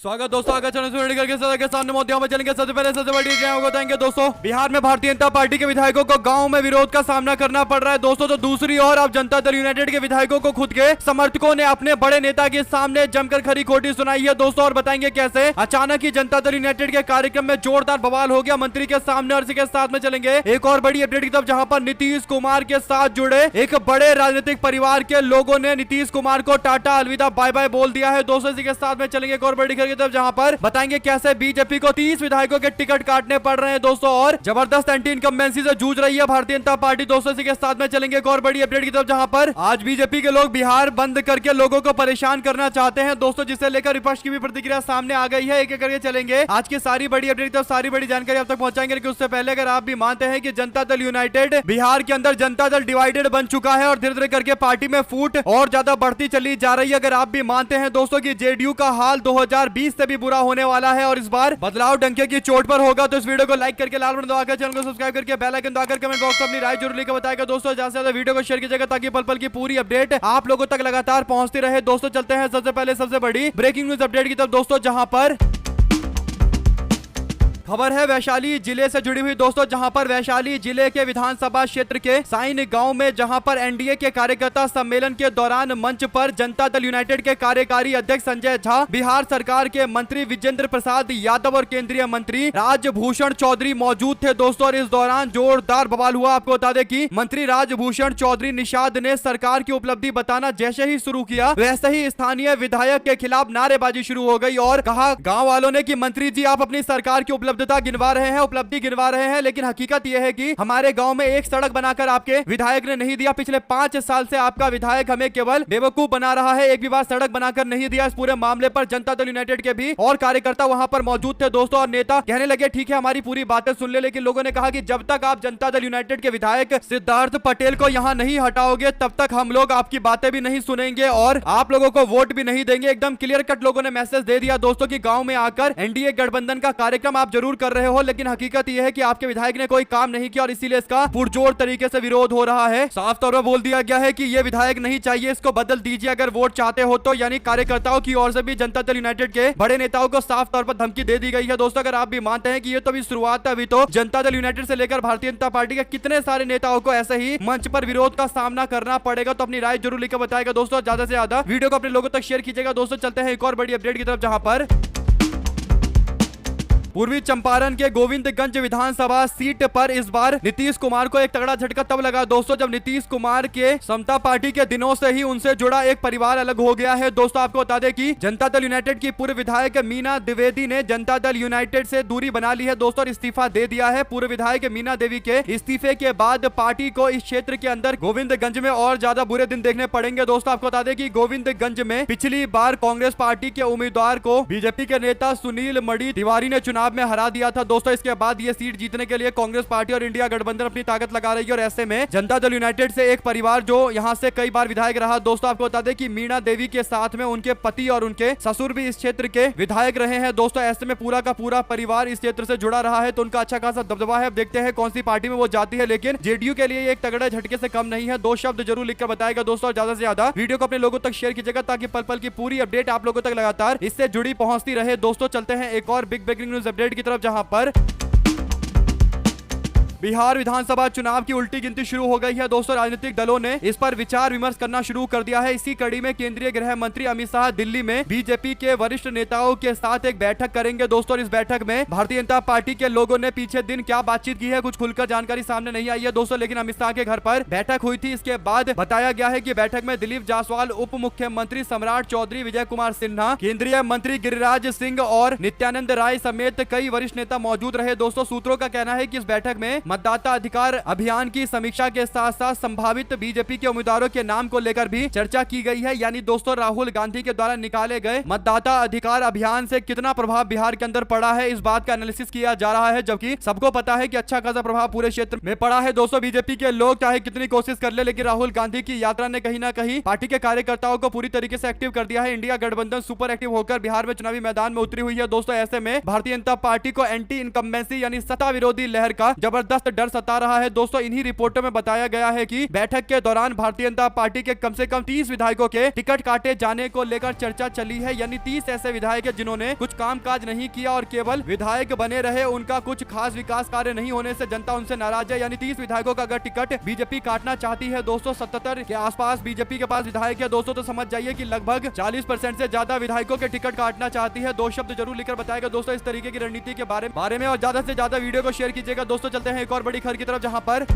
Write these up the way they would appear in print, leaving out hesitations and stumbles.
स्वागत दोस्तों, आगे चैनल के सामने मोतियों में चलेंगे। सबसे पहले सबसे बड़ी खबर बताएंगे दोस्तों, बिहार में भारतीय जनता पार्टी के विधायकों को गांव में विरोध का सामना करना पड़ रहा है दोस्तों। तो दूसरी ओर अब जनता दल यूनाइटेड के विधायकों को खुद के समर्थकों ने अपने बड़े नेता के सामने जमकर खरी खोटी सुनाई है दोस्तों, और बताएंगे कैसे अचानक ही जनता दल यूनाइटेड के कार्यक्रम में जोरदार बवाल हो गया मंत्री के सामने। और इसी के साथ में चलेंगे एक और बड़ी अपडेट की तरफ, जहां पर नीतीश कुमार के साथ जुड़े एक बड़े राजनीतिक परिवार के लोगों ने नीतीश कुमार को टाटा अलविदा बाय बाय बोल दिया है दोस्तों। इसी के साथ में चलेंगे एक और बड़ी खबर की तरफ, जहां पर बताएंगे कैसे बीजेपी को 30 विधायकों के टिकट काटने पड़ रहे हैं दोस्तों, और जबरदस्त एंटी इनकम्बेंसी से जूझ रही है भारतीय जनता पार्टी दोस्तों। इसी के साथ में चलेंगे एक और बड़ी अपडेट की तरफ, जहां पर आज बीजेपी के लोग बिहार बंद करके लोगों को परेशान करना चाहते हैं दोस्तों, जिसे लेकर विपक्ष की भी प्रतिक्रिया सामने आ गई है। एक एक करके चलेंगे आज की सारी बड़ी अपडेट की तरफ, सारी बड़ी जानकारी आप तक पहुंचाएंगे। लेकिन उससे पहले अगर आप भी मानते हैं कि जनता दल यूनाइटेड बिहार के अंदर जनता दल डिवाइडेड बन चुका है और धीरे धीरे करके पार्टी में फूट और ज्यादा बढ़ती चली जा रही है, अगर आप भी मानते हैं दोस्तों कि जेडीयू का हाल 2020 से भी बुरा होने वाला है और इस बार बदलाव डंके की चोट पर होगा, तो इस वीडियो को लाइक करके लाल बटन दबाकर चैनल को सब्सक्राइब करके बेल आइकन दबाकर कमेंट बॉक्स में अपनी राय जरूर लिखकर बताएगा दोस्तों। ज्यादा से ज्यादा वीडियो को शेयर कीजिएगा ताकि पल पल की पूरी अपडेट आप लोगों तक लगातार पहुंचती रहे दोस्तों। चलते हैं सबसे पहले सबसे बड़ी ब्रेकिंग न्यूज अपडेट की तरफ दोस्तों, जहां पर खबर है वैशाली जिले से जुड़ी हुई दोस्तों, जहां पर वैशाली जिले के विधानसभा क्षेत्र के साइन गांव में जहां पर एनडीए के कार्यकर्ता सम्मेलन के दौरान मंच पर जनता दल यूनाइटेड के कार्यकारी अध्यक्ष संजय झा, बिहार सरकार के मंत्री विजेंद्र प्रसाद यादव और केंद्रीय मंत्री राजभूषण चौधरी मौजूद थे दोस्तों। और इस दौरान जोरदार बवाल हुआ। आपको बता दें कि मंत्री राजभूषण चौधरी निषाद ने सरकार की उपलब्धि बताना जैसे ही शुरू किया, वैसे ही स्थानीय विधायक के खिलाफ नारेबाजी शुरू हो गई और कहा गाँव वालों ने कि मंत्री जी आप अपनी सरकार की उपलब्धि गिनवा रहे हैं, उपलब्धि गिनवा रहे हैं, लेकिन हकीकत यह है कि हमारे गांव में एक सड़क बनाकर आपके विधायक ने नहीं दिया। पिछले 5 साल से आपका विधायक हमें केवल बेवकूफ बना रहा है, एक भी बार सड़क बनाकर नहीं दिया। इस पूरे मामले पर जनता दल यूनाइटेड के भी और कार्यकर्ता वहां पर मौजूद थे दोस्तों, और नेता कहने लगे ठीक है हमारी पूरी बातें सुन ले, लेकिन लोगों ने कहा कि जब तक आप जनता दल यूनाइटेड के विधायक सिद्धार्थ पटेल को यहां नहीं हटाओगे तब तक हम लोग आपकी बातें भी नहीं सुनेंगे और आप लोगों को वोट भी नहीं देंगे। एकदम क्लियर कट लोगों ने मैसेज दे दिया दोस्तों कि गांव में आकर एनडीए गठबंधन का कार्यक्रम आप जरूर कर रहे हो, लेकिन हकीकत यह है कि आपके विधायक ने कोई काम नहीं किया और इसीलिए इसका पुरजोर तरीके से विरोध हो रहा है। साफ तौर पर बोल दिया गया है कि यह विधायक नहीं चाहिए, इसको बदल दीजिए अगर वोट चाहते हो तो। यानी कार्यकर्ताओं की ओर से भी जनता दल यूनाइटेड के बड़े नेताओं को साफ तौर पर धमकी दे दी गई है दोस्तों। अगर आप भी मानते हैं कि ये तो अभी शुरुआत है, अभी तो जनता दल यूनाइटेड से लेकर भारतीय जनता पार्टी के कितने सारे नेताओं को ऐसे ही मंच पर विरोध का सामना करना पड़ेगा, तो अपनी राय जरूर लिखकर बताएगा दोस्तों। ज्यादा से ज्यादा वीडियो को अपने लोगों तक शेयर कीजिएगा दोस्तों। चलते हैं एक और बड़ी अपडेट की तरफ, जहां पर पूर्वी चंपारण के गोविंदगंज विधानसभा सीट पर इस बार नीतीश कुमार को एक तगड़ा झटका तब लगा दोस्तों जब नीतीश कुमार के समता पार्टी के दिनों से ही उनसे जुड़ा एक परिवार अलग हो गया है दोस्तों। आपको बता दें कि जनता दल यूनाइटेड की पूर्व विधायक मीना द्विवेदी ने जनता दल यूनाइटेड से दूरी बना ली है दोस्तों और इस्तीफा दे दिया है। पूर्व विधायक मीना देवी के इस्तीफे के बाद पार्टी को इस क्षेत्र के अंदर गोविंदगंज में और ज्यादा बुरे दिन देखने पड़ेंगे दोस्तों। आपको बता दें कि गोविंदगंज में पिछली बार कांग्रेस पार्टी के उम्मीदवार को बीजेपी के नेता सुनील मणि तिवारी ने चुनाव में हरा दिया था दोस्तों। इसके बाद ये सीट जीतने के लिए कांग्रेस पार्टी और इंडिया गठबंधन अपनी ताकत लगा रही है और ऐसे में जनता दल यूनाइटेड से एक परिवार जो यहां से कई बार विधायक रहा दोस्तों। आपको बता दें कि मीना देवी के साथ में उनके पति और उनके ससुर भी इस क्षेत्र के विधायक रहे हैं दोस्तों। ऐसे में पूरा का पूरा परिवार इस क्षेत्र से जुड़ा रहा है, तो उनका अच्छा खासा दबदबा है। अब देखते हैं कौन सी पार्टी में वो जाती है, लेकिन जेडीयू के लिए एक तगड़े झटके से कम नहीं है। 2 शब्द जरूर लिखकर बताएगा दोस्तों, और ज्यादा से ज्यादा वीडियो को अपने लोगों तक शेयर कीजिएगा ताकि पल पल की पूरी अपडेट आप लोगों तक लगातार इससे जुड़ी पहुंचती रहे दोस्तों। चलते हैं एक और बिग ब्रेकिंग न्यूज अपडेट की तरफ, जहां पर बिहार विधानसभा चुनाव की उल्टी गिनती शुरू हो गई है दोस्तों। राजनीतिक दलों ने इस पर विचार विमर्श करना शुरू कर दिया है। इसी कड़ी में केंद्रीय गृह मंत्री अमित शाह दिल्ली में बीजेपी के वरिष्ठ नेताओं के साथ एक बैठक करेंगे दोस्तों। इस बैठक में भारतीय जनता पार्टी के लोगों ने पीछे दिन क्या बातचीत की है कुछ खुलकर जानकारी सामने नहीं आई है दोस्तों, लेकिन अमित शाह के घर पर बैठक हुई थी। इसके बाद बताया गया है कि बैठक में दिलीप जायसवाल, उप मुख्यमंत्री सम्राट चौधरी, विजय कुमार सिन्हा, केंद्रीय मंत्री गिरिराज सिंह और नित्यानंद राय समेत कई वरिष्ठ नेता मौजूद रहे दोस्तों। सूत्रों का कहना है कि इस बैठक में मतदाता अधिकार अभियान की समीक्षा के साथ साथ संभावित बीजेपी के उम्मीदवारों के नाम को लेकर भी चर्चा की गई है। यानी दोस्तों राहुल गांधी के द्वारा निकाले गए मतदाता अधिकार अभियान से कितना प्रभाव बिहार के अंदर पड़ा है, इस बात का एनालिसिस किया जा रहा है, जबकि सबको पता है कि अच्छा खासा प्रभाव पूरे क्षेत्र में पड़ा है दोस्तों। बीजेपी के लोग चाहे कितनी कोशिश कर ले, लेकिन राहुल गांधी की यात्रा ने कहीं ना कहीं पार्टी के कार्यकर्ताओं को पूरी तरीके से एक्टिव कर दिया है। इंडिया गठबंधन सुपर एक्टिव होकर बिहार में चुनावी मैदान में उतरी हुई है दोस्तों। ऐसे में भारतीय जनता पार्टी को एंटी इनकम्बेंसी यानी सत्ता विरोधी लहर का जबरदस्त जबरदस्त डर सता रहा है दोस्तों। इन्हीं रिपोर्टों में बताया गया है कि बैठक के दौरान भारतीय जनता पार्टी के कम से कम 30 विधायकों के टिकट काटे जाने को लेकर चर्चा चली है। यानी 30 ऐसे विधायक है जिन्होंने कुछ कामकाज नहीं किया और केवल विधायक बने रहे, उनका कुछ खास विकास कार्य नहीं होने से जनता उनसे नाराज है। यानी 30 विधायकों का अगर टिकट बीजेपी काटना चाहती है दोस्तों, 77 के आसपास बीजेपी के पास विधायक है दोस्तों, तो समझ जाइए कि लगभग 40% से ज्यादा विधायकों के टिकट काटना चाहती है। 2 शब्द जरूर लिखकर बताएगा दोस्तों इस तरीके की रणनीति के बारे में, और ज्यादा से ज्यादा वीडियो को शेयर कीजिएगा दोस्तों। चलते हैं एक और बड़ी खबर की तरफ, जहां पर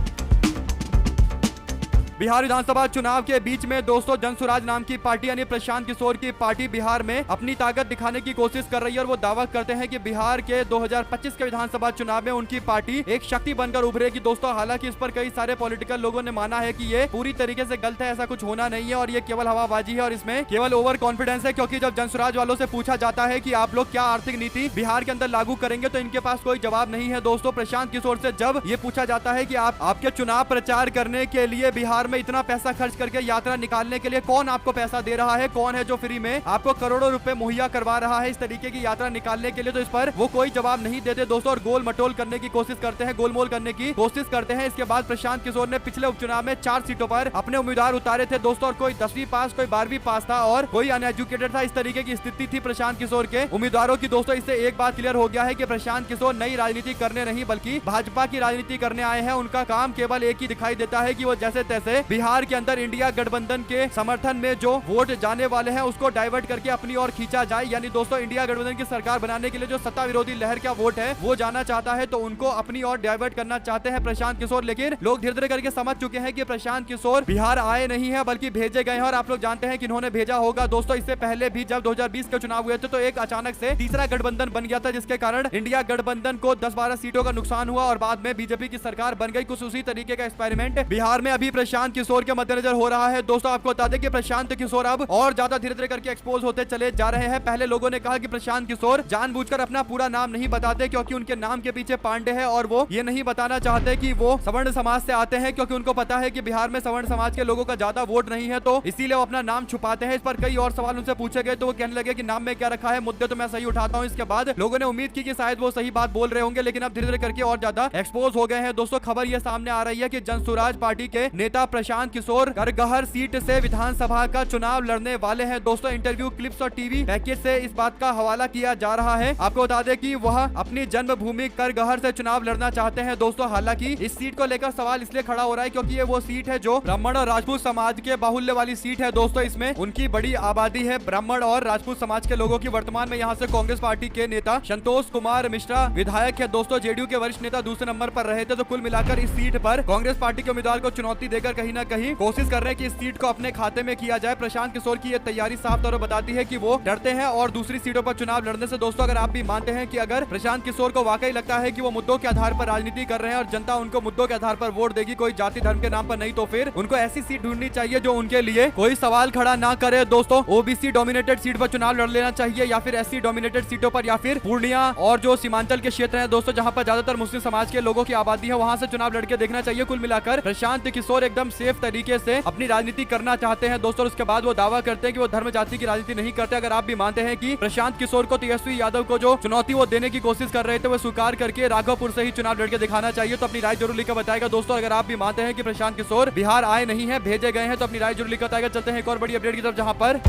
बिहार विधानसभा चुनाव के बीच में दोस्तों जनसुराज नाम की पार्टी यानी प्रशांत किशोर की पार्टी बिहार में अपनी ताकत दिखाने की कोशिश कर रही है और वो दावा करते हैं कि बिहार के 2025 के विधानसभा चुनाव में उनकी पार्टी एक शक्ति बनकर उभरेगी दोस्तों। हालांकि इस पर कई सारे पॉलिटिकल लोगों ने माना है कि ये पूरी तरीके से गलत है, ऐसा कुछ होना नहीं है और ये केवल हवाबाजी है और इसमें केवल ओवर कॉन्फिडेंस है। क्योंकि जब जनसुराज वालों से पूछा जाता है कि आप लोग क्या आर्थिक नीति बिहार के अंदर लागू करेंगे, तो इनके पास कोई जवाब नहीं है दोस्तों। प्रशांत किशोर से जब ये पूछा जाता है कि आपके चुनाव प्रचार करने के लिए बिहार में इतना पैसा खर्च करके यात्रा निकालने के लिए कौन आपको पैसा दे रहा है, कौन है जो फ्री में आपको करोड़ों रुपए मुहैया करवा रहा है इस तरीके की यात्रा निकालने के लिए, तो इस पर वो कोई जवाब नहीं देते दोस्तों और गोल मटोल करने की कोशिश करते हैं, गोलमोल करने की कोशिश करते हैं। इसके बाद प्रशांत किशोर ने पिछले उपचुनाव में 4 सीटों पर अपने उम्मीदवार उतारे थे दोस्तों, और कोई 10वीं पास, कोई 12वीं पास था और कोई अनएजुकेटेड था। इस तरीके की स्थिति थी प्रशांत किशोर के उम्मीदवारों की दोस्तों। इससे एक बात क्लियर हो गया है कि प्रशांत किशोर नई राजनीति करने नहीं बल्कि भाजपा की राजनीति करने आए हैं। उनका काम केवल एक ही दिखाई देता है कि वो जैसे तैसे बिहार के अंदर इंडिया गठबंधन के समर्थन में जो वोट जाने वाले हैं उसको डाइवर्ट करके अपनी ओर खींचा जाए। यानी दोस्तों इंडिया गठबंधन की सरकार बनाने के लिए जो सत्ता विरोधी लहर का वोट है वो जाना चाहता है, तो उनको अपनी ओर डाइवर्ट करना चाहते हैं प्रशांत किशोर। लेकिन लोग धीरे धीरे करके समझ चुके हैं कि प्रशांत किशोर बिहार आए नहीं है बल्कि भेजे गए हैं, और आप लोग जानते हैं कि इन्होंने भेजा होगा दोस्तों। इससे पहले भी जब 2020 के चुनाव हुए थे तो एक अचानक से तीसरा गठबंधन बन गया था, जिसके कारण इंडिया गठबंधन को 10-12 सीटों का नुकसान हुआ और बाद में बीजेपी की सरकार बन गई। कुछ उसी तरीके का एक्सपेरिमेंट बिहार में अभी प्रशांत किशोर के मद्देनजर हो रहा है दोस्तों। आपको बता दें कि प्रशांत किशोर अब और ज्यादा धीरे धीरे करके एक्सपोज होते चले जा रहे हैं। पहले लोगों ने कहा कि प्रशांत किशोर जानबूझकर अपना पूरा नाम नहीं बताते क्योंकि उनके नाम के पीछे पांडे है और वो ये नहीं बताना चाहते कि वो सवर्ण समाज से आते हैं, क्योंकि उनको पता है कि बिहार में सवर्ण समाज के लोगों का ज्यादा वोट नहीं है, तो इसीलिए वो अपना नाम छुपाते हैं। इस पर कई और सवाल उनसे पूछे गए तो वो कहने लगे कि नाम में क्या रखा है, मुद्दे तो मैं सही उठाता हूँ। इसके बाद लोगों ने उम्मीद की कि शायद वो सही बात बोल रहे होंगे, लेकिन अब धीरे धीरे करके और ज्यादा एक्सपोज हो गए हैं दोस्तों। खबर ये सामने आ रही है कि जनसुराज पार्टी के नेता प्रशांत किशोर करगहर सीट से विधानसभा का चुनाव लड़ने वाले हैं दोस्तों। इंटरव्यू क्लिप्स और टीवी पैकेज से इस बात का हवाला किया जा रहा है। आपको बता दें कि वह अपनी जन्मभूमि करगहर से चुनाव लड़ना चाहते हैं दोस्तों। हालांकि इस सीट को लेकर सवाल इसलिए खड़ा हो रहा है क्योंकि ये वो सीट है जो ब्राह्मण और राजपूत समाज के बाहुल्य वाली सीट है दोस्तों। इसमें उनकी बड़ी आबादी है ब्राह्मण और राजपूत समाज के लोगों की। वर्तमान में यहाँ से कांग्रेस पार्टी के नेता संतोष कुमार मिश्रा विधायक है दोस्तों। जेडीयू के वरिष्ठ नेता दूसरे नंबर पर रहे थे। तो कुल मिलाकर इस सीट पर कांग्रेस पार्टी के उम्मीदवार को चुनौती देकर कहीं ना कहीं कोशिश कर रहे हैं कि इस सीट को अपने खाते में किया जाए। प्रशांत किशोर की ये तैयारी साफ तौर पर बताती है कि वो डरते हैं और दूसरी सीटों पर चुनाव लड़ने से। दोस्तों अगर आप भी मानते हैं कि अगर प्रशांत किशोर को वाकई लगता है कि वो मुद्दों के आधार पर राजनीति कर रहे हैं और जनता उनको मुद्दों के आधार पर वोट देगी, कोई जाति धर्म के नाम पर नहीं, तो फिर उनको ऐसी सीट ढूंढनी चाहिए जो उनके लिए कोई सवाल खड़ा ना करे दोस्तों। ओबीसी डोमिनेटेड सीट पर चुनाव लड़ लेना चाहिए या फिर एससी डोमिनेटेड सीटों पर या फिर पूर्णिया और जो सीमांचल के क्षेत्र है दोस्तों जहां पर ज्यादातर मुस्लिम समाज के लोगों की आबादी है वहां से चुनाव लड़के देखना चाहिए। कुल मिलाकर प्रशांत किशोर एकदम सेफ तरीके से अपनी राजनीति करना चाहते हैं दोस्तों। उसके बाद वो दावा करते हैं कि वो धर्म जाति की राजनीति नहीं करते। अगर आप भी मानते हैं कि प्रशांत किशोर को तेजस्वी यादव को जो चुनौती वो देने की कोशिश कर रहे थे वो स्वीकार करके राघवपुर से ही चुनाव लड़के दिखाना चाहिए, तो अपनी राय जरूर लिखकर बताएगा दोस्तों। अगर आप भी मानते हैं कि प्रशांत किशोर बिहार आए नहीं है, भेजे गए हैं, तो अपनी राय जरूर लिखकर बताएगा। चलते हैं एक और बड़ी अपडेट की तरफ, जहां पर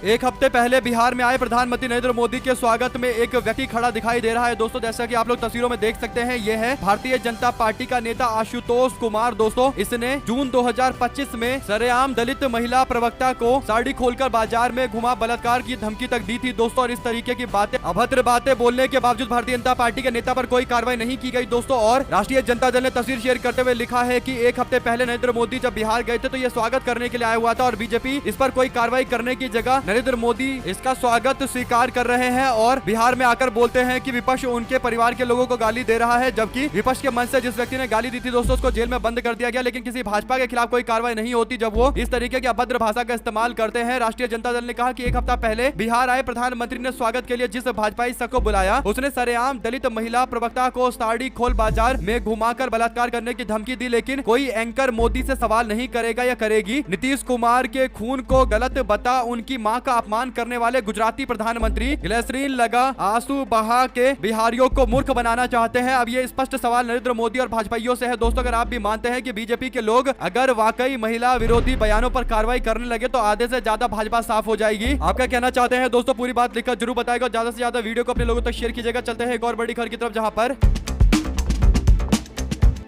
एक हफ्ते पहले बिहार में आए प्रधानमंत्री नरेंद्र मोदी के स्वागत में एक व्यक्ति खड़ा दिखाई दे रहा है दोस्तों। जैसा कि आप लोग तस्वीरों में देख सकते हैं, ये है भारतीय जनता पार्टी का नेता आशुतोष कुमार दोस्तों। इसने जून 2025 में सरेआम दलित महिला प्रवक्ता को साड़ी खोलकर बाजार में घुमा बलात्कार की धमकी तक दी थी दोस्तों। और इस तरीके की बातें, अभद्र बातें बोलने के बावजूद भारतीय जनता पार्टी के नेता पर कोई कार्रवाई नहीं की गई दोस्तों। और राष्ट्रीय जनता दल ने तस्वीर शेयर करते हुए लिखा है कि एक हफ्ते पहले नरेंद्र मोदी जब बिहार गए थे तो ये स्वागत करने के लिए आया हुआ था और बीजेपी इस पर कोई कार्रवाई करने की जगह नरेंद्र मोदी इसका स्वागत स्वीकार कर रहे हैं और बिहार में आकर बोलते हैं कि विपक्ष उनके परिवार के लोगों को गाली दे रहा है, जबकि विपक्ष के मंच से जिस व्यक्ति ने गाली दी थी दोस्तों उसको जेल में बंद कर दिया गया। लेकिन किसी भाजपा के खिलाफ कोई कार्रवाई नहीं होती जब वो इस तरीके की अभद्र भाषा का इस्तेमाल करते हैं। राष्ट्रीय जनता दल ने कहा कि एक हफ्ता पहले बिहार आए प्रधानमंत्री ने स्वागत के लिए जिस भाजपाई शख्स को बुलाया उसने सरेआम दलित महिला प्रवक्ता को साड़ी खोल बाजार में घुमाकर बलात्कार करने की धमकी दी। लेकिन कोई एंकर मोदी से सवाल नहीं करेगा या करेगी। नीतीश कुमार के खून को गलत बता उनकी मां माँ का अपमान करने वाले गुजराती प्रधानमंत्री ग्लिसरीन लगा आंसू बहा के बिहारियों को मूर्ख बनाना चाहते हैं। अब ये स्पष्ट सवाल नरेंद्र मोदी और भाजपाइयों से है दोस्तों। अगर आप भी मानते हैं कि बीजेपी के लोग अगर वाकई महिला विरोधी बयानों पर कार्रवाई करने लगे तो आधे से ज्यादा भाजपा साफ हो जाएगी। आप क्या कहना चाहते हैं दोस्तों? पूरी बात लिखकर जरूर बताएगा। ज्यादा से ज्यादा वीडियो को अपने लोगों तक शेयर कीजिएगा। चलते हैं एक और बड़ी खबर की तरफ, जहां पर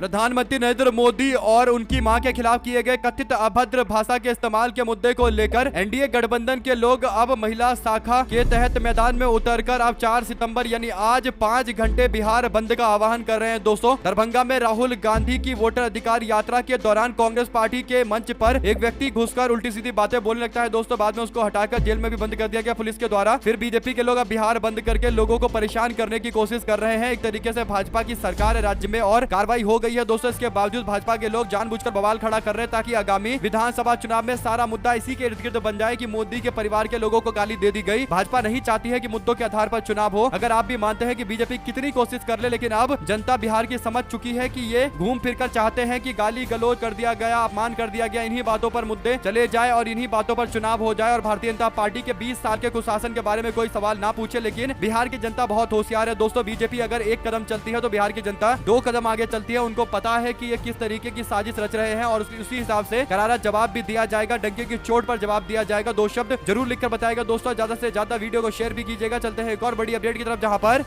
प्रधानमंत्री नरेंद्र मोदी और उनकी मां के खिलाफ किए गए कथित अभद्र भाषा के इस्तेमाल के मुद्दे को लेकर एनडीए गठबंधन के लोग अब महिला शाखा के तहत मैदान में उतरकर अब 4 सितंबर यानी आज 5 घंटे बिहार बंद का आह्वान कर रहे हैं दोस्तों। दरभंगा में राहुल गांधी की वोटर अधिकार यात्रा के दौरान कांग्रेस पार्टी के मंच पर एक व्यक्ति घुसकर उल्टी सीधी बातें बोलने लगता है दोस्तों। बाद में उसको हटाकर जेल में भी बंद कर दिया गया पुलिस के द्वारा। फिर बीजेपी के लोग अब बिहार बंद करके लोगों को परेशान करने की कोशिश कर रहे हैं। एक तरीके से भाजपा की सरकार राज्य में और कार्रवाई हो गई है दोस्तों। इसके बावजूद भाजपा के लोग जानबूझकर बवाल खड़ा कर रहे हैं ताकि आगामी विधानसभा चुनाव में सारा मुद्दा इसी के इर्द गिर्द बन जाए कि मोदी के परिवार के लोगों को गाली दे दी गई। भाजपा नहीं चाहती है कि मुद्दों के आधार पर चुनाव हो। अगर आप भी मानते हैं कि बीजेपी कितनी कोशिश कर ले, लेकिन अब जनता बिहार की समझ चुकी है कि ये घूम फिरकर चाहते हैं कि गाली गलौज कर दिया गया, अपमान कर दिया गया, इन्हीं बातों पर मुद्दे चले जाए और इन्हीं बातों पर चुनाव हो जाए और भारतीय जनता पार्टी के 20 साल के कुशासन के बारे में कोई सवाल ना पूछे। लेकिन बिहार की जनता बहुत होशियार है दोस्तों। बीजेपी अगर एक कदम चलती है तो बिहार की जनता 2 कदम आगे चलती है। उनको पता है कि ये किस तरीके की साजिश रच रहे हैं और उसी हिसाब से करारा जवाब भी दिया जाएगा। डंके की चोट पर जवाब दिया जाएगा। 2 शब्द जरूर लिखकर बताएगा दोस्तों। ज्यादा से ज्यादा वीडियो को शेयर भी कीजिएगा। चलते हैं एक और बड़ी अपडेट की तरफ, जहां पर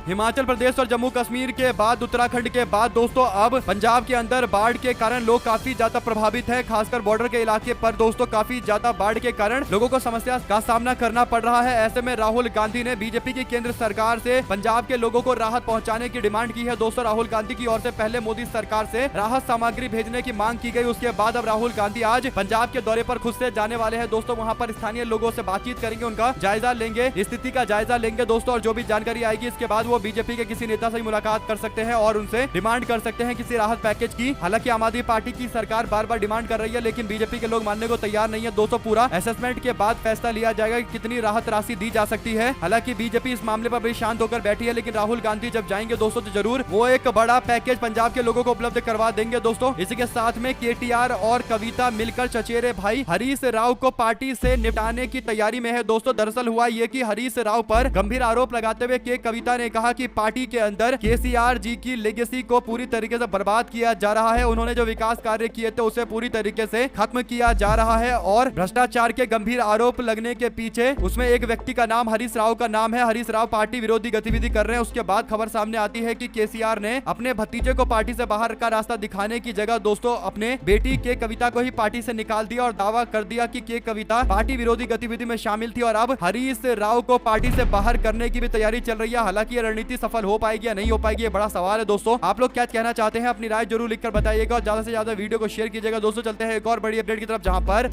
हिमाचल प्रदेश और जम्मू कश्मीर के बाद उत्तराखंड के बाद दोस्तों अब पंजाब के अंदर बाढ़ के कारण लोग काफी ज्यादा प्रभावित हैं। खासकर बॉर्डर के इलाके पर दोस्तों काफी ज्यादा बाढ़ के कारण लोगों को समस्या का सामना करना पड़ रहा है। ऐसे में राहुल गांधी ने बीजेपी की केंद्र सरकार से पंजाब के लोगों को राहत पहुंचाने की डिमांड की है दोस्तों। राहुल गांधी की ओर से पहले मोदी सरकार से राहत सामग्री भेजने की मांग की गई। उसके बाद अब राहुल गांधी आज पंजाब के दौरे पर खुद से जाने वाले हैं दोस्तों। वहां पर स्थानीय लोगों से बातचीत करेंगे, उनका जायजा लेंगे, स्थिति का जायजा लेंगे दोस्तों। और जो भी जानकारी आएगी इसके बाद वो बीजेपी के किसी नेता से मुलाकात कर सकते हैं और उनसे डिमांड कर सकते हैं किसी राहत पैकेज की। हालांकि आम आदमी पार्टी की सरकार बार बार डिमांड कर रही है, लेकिन बीजेपी के लोग मानने को तैयार नहीं है दोस्तों। पूरा असेसमेंट के बाद फैसला लिया जाएगा कि कितनी राहत राशि दी जा सकती है। हालांकि बीजेपी इस मामले पर भी शांत होकर बैठी है, लेकिन राहुल गांधी जब जाएंगे दोस्तों तो जरूर वो एक बड़ा पैकेज पंजाब के लोगों को उपलब्ध करवा देंगे दोस्तों। इसी के साथ में केटीआर और कविता मिलकर चचेरे भाई हरीश राव को पार्टी से निपटाने की तैयारी में है दोस्तों। दरअसल हुआ ये कि हरीश राव पर गंभीर आरोप लगाते हुए के कविता ने कहा कि पार्टी के अंदर केसीआर जी की लेगेसी को पूरी तरीके से बर्बाद किया जा रहा है। उन्होंने जो विकास कार्य किए थे उसे पूरी तरीके से खत्म किया जा रहा है और भ्रष्टाचार के गंभीर आरोप लगने के पीछे उसमें एक व्यक्ति का नाम हरीश राव का नाम है। हरीश राव पार्टी विरोधी गतिविधि कर रहे हैं। उसके बाद खबर सामने आती है कि केसीआर ने अपने भतीजे को पार्टी से बाहर का रास्ता दिखाने की जगह दोस्तों अपने बेटी के कविता को ही पार्टी से निकाल दिया और दावा कर दिया कि के कविता पार्टी विरोधी गतिविधि में शामिल थी और अब हरीश राव को पार्टी से बाहर करने की भी तैयारी चल रही है। हालांकि ये रणनीति सफल हो पाएगी या नहीं हो पाएगी, ये बड़ा सवाल है दोस्तों। आप लोग क्या कहना चाहते हैं? अपनी राय जरूर लिखकर बताइएगा और ज्यादा से ज्यादा वीडियो को शेयर कीजिएगा दोस्तों। चलते हैं एक और बड़ी अपडेट की तरफ, जहां पर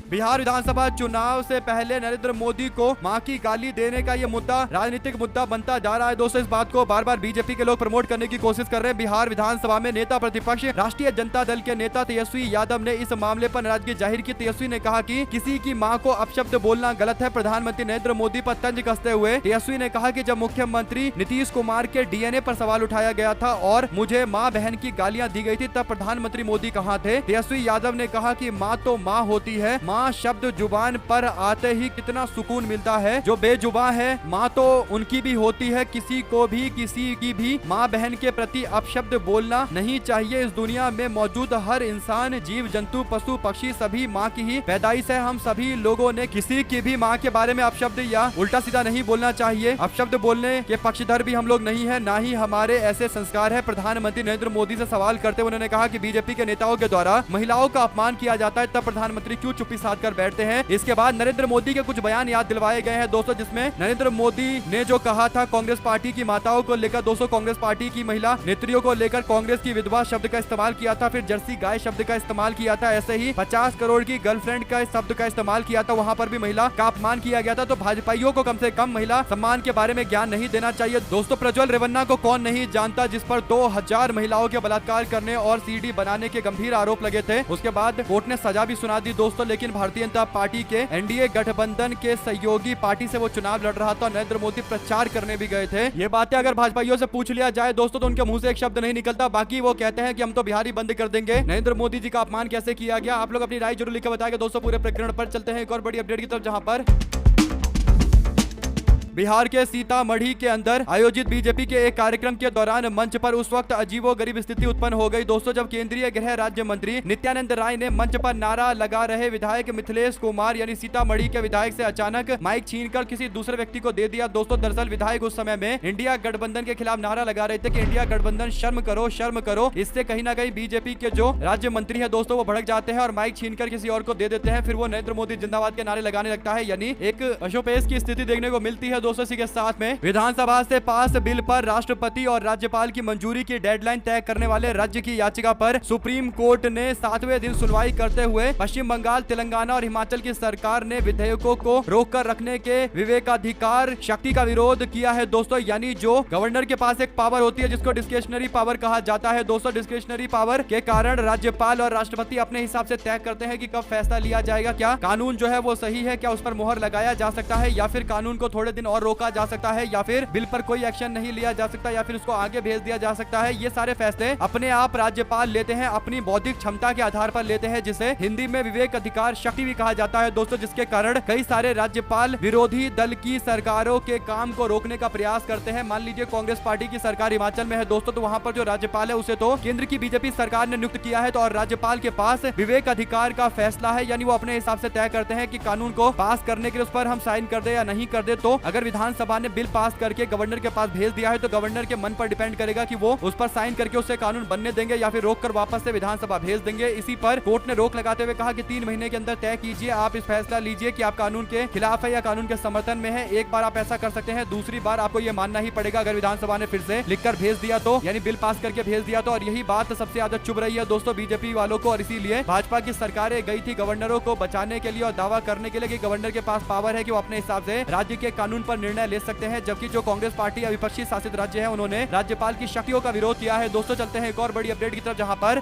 बिहार विधानसभा चुनाव से पहले नरेंद्र मोदी को मां की गाली देने का ये मुद्दा राजनीतिक मुद्दा बनता जा रहा है दोस्तों। इस बात को बार बार बीजेपी के लोग प्रमोट करने की कोशिश कर रहे हैं। बिहार विधानसभा में नेता प्रतिपक्ष राष्ट्रीय जनता दल के नेता तेजस्वी यादव ने इस मामले पर नाराजगी जाहिर की। तेजस्वी ने कहा कि किसी की मां को अपशब्द बोलना गलत है। प्रधानमंत्री नरेंद्र मोदी पर तंज कसते हुए तेजस्वी ने कहा कि जब मुख्यमंत्री नीतीश कुमार के डीएनए पर सवाल उठाया गया था और मुझे माँ बहन की गालियां दी गई थी तब प्रधानमंत्री मोदी कहाँ थे? तेजस्वी यादव ने कहा कि माँ तो माँ होती है, माँ शब्द जुबान पर आते ही कितना सुकून मिलता है। जो बेजुबान है माँ तो उनकी भी होती है। किसी को भी किसी की भी माँ बहन के प्रति अपशब्द बोलना नहीं चाहिए। इस दुनिया में मौजूद हर इंसान, जीव जंतु, पशु पक्षी सभी माँ की ही पैदाइश है। हम सभी लोगों ने किसी की भी माँ के बारे में अपशब्द या उल्टा सीधा नहीं बोलना चाहिए। अपशब्द बोलने के पक्षधर भी हम लोग नहीं है, ना ही हमारे ऐसे संस्कार है। प्रधानमंत्री नरेंद्र मोदी से सवाल करते हुए उन्होंने कहा कि बीजेपी के नेताओं के द्वारा महिलाओं का अपमान किया जाता है, तब प्रधानमंत्री क्यों चुप्पी साध कर बैठते हैं। इसके बाद नरेंद्र मोदी के कुछ बयान याद दिलवाए गए हैं दोस्तों, जिसमें नरेंद्र मोदी ने जो कहा था कांग्रेस पार्टी की माताओं को लेकर दोस्तों, कांग्रेस पार्टी की महिला नेत्रियों को लेकर कांग्रेस की विधवा शब्द का इस्तेमाल किया था, फिर जर्सी गाय शब्द का इस्तेमाल किया था। ऐसे ही 50 करोड़ की गर्लफ्रेंड का शब्द का इस्तेमाल किया था, वहां पर भी महिला का अपमान किया गया था। तो भाजपाइयों को कम से कम महिला सम्मान के बारे में ज्ञान नहीं देना चाहिए दोस्तों। प्रज्वल रेवन्ना को कौन नहीं जानता, जिस पर 2000 महिलाओं के बलात्कार करने और सीडी बनाने के गंभीर आरोप लगे थे। उसके बाद कोर्ट ने सजा भी सुना दी दोस्तों, लेकिन भारतीय जनता पार्टी के एनडीए गठबंधन के सहयोगी पार्टी से वो चुनाव लड़ रहा था। नरेंद्र मोदी प्रचार करने भी गए थे। ये बातें अगर भाजपाइयों से पूछ लिया जाए दोस्तों तो उनके मुंह से एक शब्द नहीं निकलता। बाकी वो कहते हैं कि हम तो बिहार ही बंद कर देंगे। नरेंद्र मोदी जी का अपमान कैसे किया गया, आप लोग अपनी राय जरूर लिखकर बताएंगे दोस्तों। पूरे प्रकरण पर चलते हैं एक और बड़ी अपडेट की तरफ, जहां पर बिहार के सीतामढ़ी के अंदर आयोजित बीजेपी के एक कार्यक्रम के दौरान मंच पर उस वक्त अजीबोगरीब स्थिति उत्पन्न हो गई दोस्तों, जब केंद्रीय गृह राज्य मंत्री नित्यानंद राय ने मंच पर नारा लगा रहे विधायक मिथिलेश कुमार यानी सीतामढ़ी के विधायक से अचानक माइक छीनकर किसी दूसरे व्यक्ति को दे दिया दोस्तों। दरअसल विधायक उस समय में इंडिया गठबंधन के खिलाफ नारा लगा रहे थे कि इंडिया गठबंधन शर्म करो, शर्म करो। इससे कहीं ना कहीं बीजेपी के जो राज्य मंत्री है दोस्तों वो भड़क जाते हैं और माइक छीनकर किसी और को दे देते हैं। फिर वो नरेंद्र मोदी जिंदाबाद के नारे लगाने लगता है, यानी एक अशोपेश की स्थिति देखने को मिलती है दोस्तों। इसी के साथ में विधानसभा से पास बिल पर राष्ट्रपति और राज्यपाल की मंजूरी की डेडलाइन तय करने वाले राज्य की याचिका पर सुप्रीम कोर्ट ने 7वें दिन सुनवाई करते हुए पश्चिम बंगाल, तेलंगाना और हिमाचल की सरकार ने विधेयकों को रोककर रखने के विवेकाधिकार शक्ति का विरोध किया है दोस्तों। यानी जो गवर्नर के पास एक पावर होती है जिसको डिस्क्रिशनरी पावर कहा जाता है दोस्तों, डिस्क्रिशनरी पावर के कारण राज्यपाल और राष्ट्रपति अपने हिसाब से तय करते हैं कि कब फैसला लिया जाएगा, क्या कानून जो है वो सही है, क्या उस पर मोहर लगाया जा सकता है या फिर कानून को थोड़े दिन और रोका जा सकता है, या फिर बिल पर कोई एक्शन नहीं लिया जा सकता या फिर उसको आगे भेज दिया जा सकता है। ये सारे फैसले अपने आप राज्यपाल लेते हैं, अपनी बौद्धिक क्षमता के आधार पर लेते हैं, जिसे हिंदी में विवेक अधिकार शक्ति भी कहा जाता है दोस्तों। जिसके कारण कई सारे राज्यपाल विरोधी दल की सरकारों के काम को रोकने का प्रयास करते हैं। मान लीजिए कांग्रेस पार्टी की सरकार हिमाचल में है दोस्तों, तो वहां पर जो राज्यपाल है उसे तो केंद्र की बीजेपी सरकार ने नियुक्त किया है, तो और राज्यपाल के पास विवेक अधिकार का फैसला है, यानी वो अपने हिसाब से तय करते हैं कि कानून को पास करने के लिए उस पर हम साइन कर दे या नहीं कर दे। तो अगर विधानसभा ने बिल पास करके गवर्नर के पास भेज दिया है तो गवर्नर के मन पर डिपेंड करेगा कि वो उस पर साइन करके उससे कानून बनने देंगे या फिर रोक कर वापस से विधानसभा भेज देंगे। इसी पर कोर्ट ने रोक लगाते हुए कहा कि 3 महीने के अंदर तय कीजिए, आप इस फैसला लीजिए कि आप कानून के खिलाफ है या कानून के समर्थन में है। एक बार आप ऐसा कर सकते हैं, दूसरी बार आपको ये मानना ही पड़ेगा अगर विधानसभा ने फिर से लिखकर भेज दिया तो, यानी बिल पास करके भेज दिया तो। और यही बात सबसे ज्यादा चुभ रही है दोस्तों बीजेपी वालों को, और इसीलिए भाजपा की सरकारें गई थी गवर्नरों को बचाने के लिए और दावा करने के लिए कि गवर्नर के पास पावर है कि वो अपने हिसाब से राज्य के कानून पर निर्णय ले सकते हैं, जबकि जो कांग्रेस पार्टी या विपक्षी शासित राज्य है उन्होंने राज्यपाल की शक्तियों का विरोध किया है दोस्तों। चलते हैं एक और बड़ी अपडेट की तरफ, जहां पर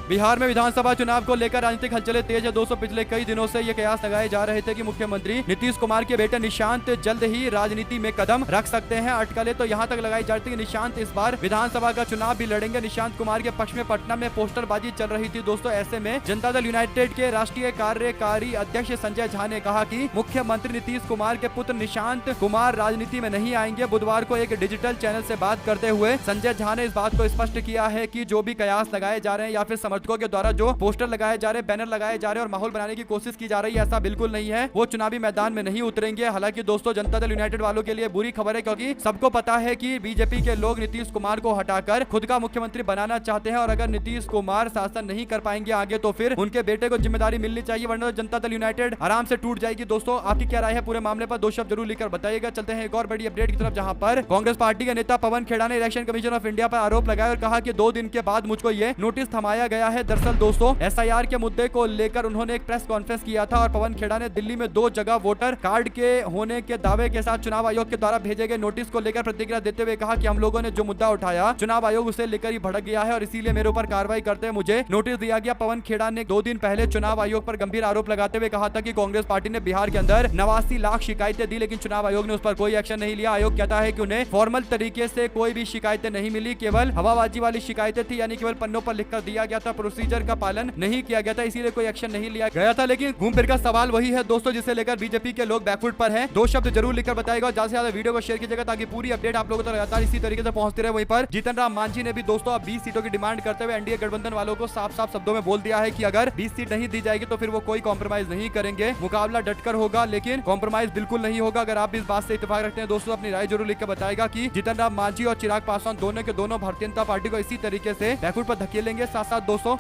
बिहार में विधानसभा चुनाव को लेकर राजनीतिक हलचलें तेज है दोस्तों। पिछले कई दिनों से ये कयास लगाए जा रहे थे कि मुख्यमंत्री नीतीश कुमार के बेटे निशांत जल्द ही राजनीति में कदम रख सकते हैं। अटकलें तो यहाँ तक लगाई जा रही थी कि निशांत इस बार विधानसभा का चुनाव भी लड़ेंगे। निशांत कुमार के पक्ष में पटना में पोस्टरबाजी चल रही थी दोस्तों। ऐसे में जनता दल यूनाइटेड के राष्ट्रीय कार्यकारी अध्यक्ष संजय झा ने कहा कि मुख्यमंत्री नीतीश कुमार के पुत्र निशांत कुमार राजनीति में नहीं आएंगे। बुधवार को एक डिजिटल चैनल से बात करते हुए संजय झा ने इस बात को स्पष्ट किया है कि जो भी कयास लगाए जा रहे हैं या फिर समर्थकों के द्वारा जो पोस्टर लगाए जा रहे हैं, बैनर लगाए जा रहे हैं और माहौल बनाने की कोशिश की जा रही है, ऐसा बिल्कुल नहीं है। वो चुनावी मैदान में नहीं उतरेंगे। हालांकि दोस्तों जनता दल यूनाइटेड वालों के लिए बुरी खबर है, क्योंकि सबको पता है कि बीजेपी के लोग नीतीश कुमार को हटाकर खुद का मुख्यमंत्री बनाना चाहते हैं, और अगर नीतीश कुमार शासन नहीं कर पाएंगे आगे तो फिर उनके बेटे को जिम्मेदारी मिलनी चाहिए, वरना जनता दल यूनाइटेड आराम से टूट जाएगी। दोस्तों आपकी क्या राय है पूरे मामले पर, 2 शब्द जरूर लिखकर बताइएगा। चलते हैं एक और बड़ी अपडेट की तरफ, जहां पर कांग्रेस पार्टी के नेता पवन खेड़ा ने इलेक्शन कमीशन ऑफ इंडिया पर आरोप लगाया और कहा कि 2 दिन के बाद मुझको ये नोटिस थमाया गया है। दरअसल दोस्तों एसआईआर के मुद्दे को लेकर उन्होंने एक प्रेस कॉन्फ्रेंस किया था और पवन खेड़ा ने दिल्ली में 2 जगह वोटर कार्ड के होने के दावे के साथ चुनाव आयोग के द्वारा भेजे गए नोटिस को लेकर प्रतिक्रिया देते हुए कहा कि हम लोगों ने जो मुद्दा उठाया चुनाव आयोग उसे लेकर ही भड़क गया है और इसीलिए मेरे ऊपर कार्रवाई करते हुए मुझे नोटिस दिया गया। पवन खेड़ा ने 2 दिन पहले चुनाव आयोग पर गंभीर आरोप लगाते हुए कहा था कि कांग्रेस पार्टी ने बिहार के अंदर 89 लाख शिकायतें दी, लेकिन चुनाव आयोग ने उस पर कोई एक्शन नहीं लिया। आयोग कहता है कि उन्हें फॉर्मल तरीके से कोई भी शिकायतें नहीं मिली, केवल हवाबाजी वाली शिकायतें थी, यानी केवल पन्नों पर लिखकर दिया गया था, प्रोसीजर का पालन नहीं किया गया था, इसीलिए कोई एक्शन नहीं लिया गया था। लेकिन घूम फिर का सवाल वही है दोस्तों जिसे लेकर बीजेपी के लोग बैकफुट पर हैं। 2 शब्द जरूर लिखकर बताएगा और ज्यादा से ज्यादा वीडियो को शेयर कीजिएगा ताकि पूरी अपडेट आप लोगों तक लगातार इसी तरीके से पहुंचते रहे। वहीं पर जीतन राम मांझी ने भी दोस्तों अब 20 सीटों की डिमांड करते हुए एनडीए गठबंधन वालों को साफ साफ शब्दों में बोल दिया है कि अगर 20 सीट नहीं दी जाएगी तो फिर वो कोई कॉम्प्रोमाइज नहीं करेंगे, मुकाबला डटकर होगा, लेकिन कॉम्प्रोमाइज बिल्कुल नहीं होगा। अगर आप इस बात से इत्तेफाक रखते हैं दोस्तों अपनी राय जरूर लिखकर बताएगा कि जीतन राम मांझी और चिराग पासवान दोनों के दोनों भारतीय जनता पार्टी को इसी तरीके से बैकफुट पर धकेलेंगे। साथ साथ दोस्तों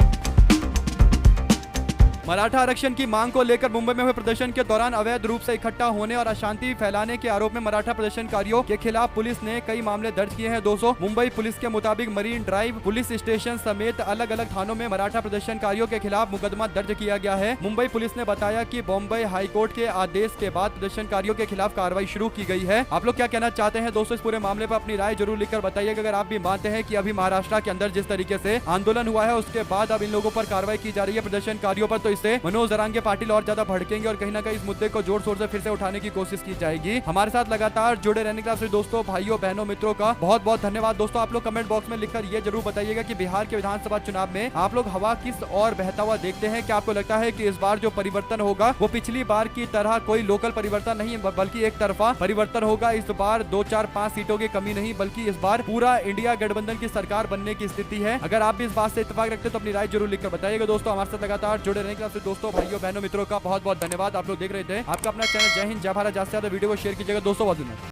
मराठा आरक्षण की मांग को लेकर मुंबई में हुए प्रदर्शन के दौरान अवैध रूप से इकट्ठा होने और अशांति फैलाने के आरोप में मराठा प्रदर्शनकारियों के खिलाफ पुलिस ने कई मामले दर्ज किए हैं। दोस्तों, मुंबई पुलिस के मुताबिक मरीन ड्राइव पुलिस स्टेशन समेत अलग अलग थानों में मराठा प्रदर्शनकारियों के खिलाफ मुकदमा दर्ज किया गया है। मुंबई पुलिस ने बताया कि बॉम्बे हाईकोर्ट के आदेश के बाद प्रदर्शनकारियों के खिलाफ कार्रवाई शुरू की गई है। आप लोग क्या कहना चाहते हैं दोस्तों, इस पूरे मामले पर अपनी राय जरूर लिखकर बताइएगा। अगर आप भी मानते हैं कि अभी महाराष्ट्र के अंदर जिस तरीके से आंदोलन हुआ है उसके बाद अब इन लोगों पर कार्रवाई की जा रही है प्रदर्शनकारियों पर, तो इससे मनोज जरांगे पाटिल और ज्यादा भड़केंगे और कहीं ना कहीं इस मुद्दे को जोर शोर से फिर से उठाने की कोशिश की जाएगी। हमारे साथ लगातार जुड़े रहने के लिए दोस्तों, भाइयों, बहनों, मित्रों का बहुत बहुत धन्यवाद। दोस्तों, आप लोग कमेंट बॉक्स में लिखकर ये जरूर बताइएगा कि बिहार के विधानसभा चुनाव में आप लोग हवा किस और बहता हुआ देखते हैं। क्या आपको लगता है कि इस बार जो परिवर्तन होगा वो पिछली बार की तरह कोई लोकल परिवर्तन नहीं बल्कि एक तरफा परिवर्तन होगा? इस बार 2, 4, 5 सीटों की कमी नहीं बल्कि इस बार पूरा इंडिया गठबंधन की सरकार बनने की स्थिति है। अगर आप भी इस बात से इत्तेफाक रखते तो अपनी राय जरूर लिखकर बताइएगा। दोस्तों, हमारे साथ लगातार जुड़े रहने के लिए दोस्तों, भाइयों, बहनों, मित्रों का बहुत बहुत धन्यवाद। आप लोग देख रहे थे आपका अपना चैनल जय हिंद, जय भारत। ज्यादा से ज्यादा वीडियो को शेयर कीजिएगा दोस्तों। बहुत धन्यवाद।